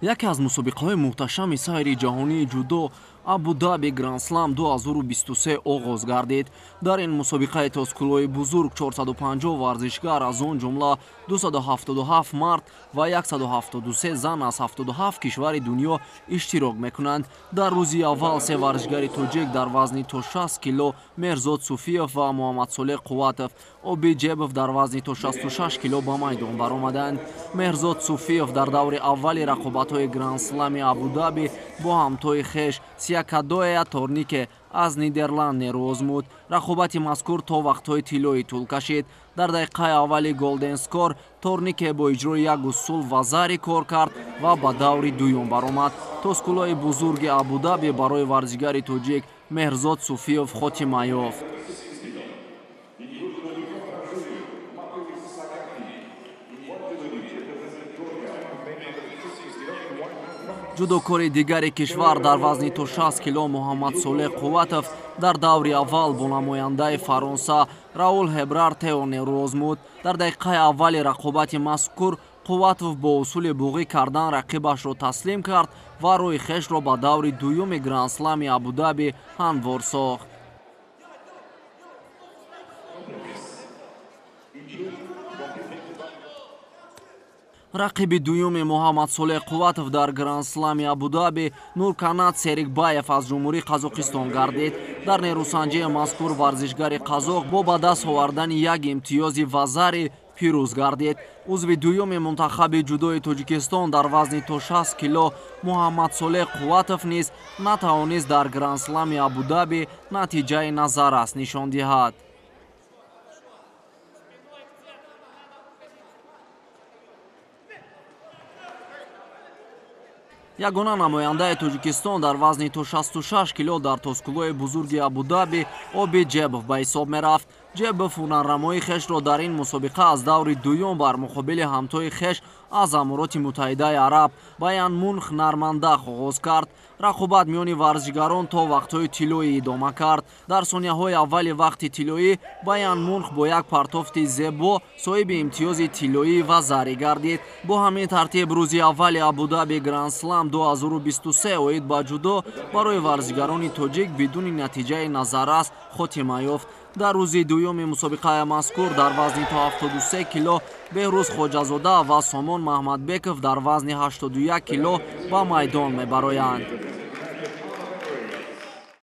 яке аз мусобиқаҳои муҳташами сайри ҷаҳонии ҷудо Абу-Даби Гранд Слам 2023 оғоз гардид. Дар ин мусобиқаи тоскулои бузург 450 варзишгар аз он ҷумла 277 мард ва 173 зан аз 77 кишвари дунё иштирок мекунанд. Дар рӯзи аввал се варзишгари тоҷик дар вазни то 60 кило Мерзод Суфиев ва Муҳаммадсолеҳ Қувватов, Обид Ҷебов дар вазни то 66 кило ба майдон баромаданд. Мерзод Суфиев дар даври аввали рақобатҳои Гранд Слами Абу-Даби бо ҳамтои хеш Сиякадоя Торнике аз Нидерланд нерӯ озмуд. Рақобати мазкур то вақтҳои тиллоӣ тӯл кашид. Дар дақиқаи аввали Голден Скор Торнике бо иҷрои як усул ва зари кор кард ва ба даври дуюм баромад. Тоскулои бузурги Абу-Даби барои варзишгари тоҷик Мерзод Суфиев хотима ёфт. ҷудокори дигари кишвар дар вазни то 60 кило Муҳаммадсолеҳ Қувватов дар даври аввал бо намояндаи Фаронса Раул Ҳебрар Тео нерӯ озмуд. Дар дақиқаи аввали рақобати мазкур Қувватов бо усули буғӣ кардан рақибашро таслим кард ва рӯи хешро ба даври дуюми Гранд Слами Абу-Даби ҳамвор сохт. рақиби дуюми Муҳаммадсолеҳ Қувватов дар Гранд Слами Абу-Даби Нурканат Серикбаев аз ҷумҳурии Қазоқистон гардид. Дар нерӯсанҷии мазкур варзишгари қазоқ бо ба даст овардани як имтиёзи вазари пирӯз гардид. узви дуюми мунтахаби ҷудои Тоҷикистон дар вазни то 60 кило Муҳаммадсолеҳ Қувватов низ натавонист дар Гранд Слами Абу-Даби натиҷаи назаррас нишон диҳад. ягона намояндаи Тоҷикистон дар вазни то 66 кило дар тоскулои бузурги Абу-Даби Обид Ҷебов ба ҳисоб мерафт. Ҷебов ҳунарнамои хешро дар ин мусобиқа аз даври дуюм бар муқобили ҳамтои хеш аз Амороти Муттаҳидаи Араб Баян Мунх Нармандах оғоз кард. рақобат миёни варзишгарон то вақтҳои тиллоӣ идома кард. дар сонияҳои аввали вақти тиллоӣ Баян Мунх бо як партофти зебо соҳиби имтиёзи тиллоӣ ва зарӣ гардид. бо ҳамин тартиб рӯзи аввали Абу-Даби Гранд Слам 2023 оид ба ҷудо барои варзишгарони тоҷик бидуни натиҷаи назаррас хотима ёфт. дар рӯзи дуюми мусобиқаи мазкур дар вазни то 73 кило Беҳрӯз Хоҷазода ва Сомон Маҳмадбеков дар вазни 81 кило ба майдон мебароянд.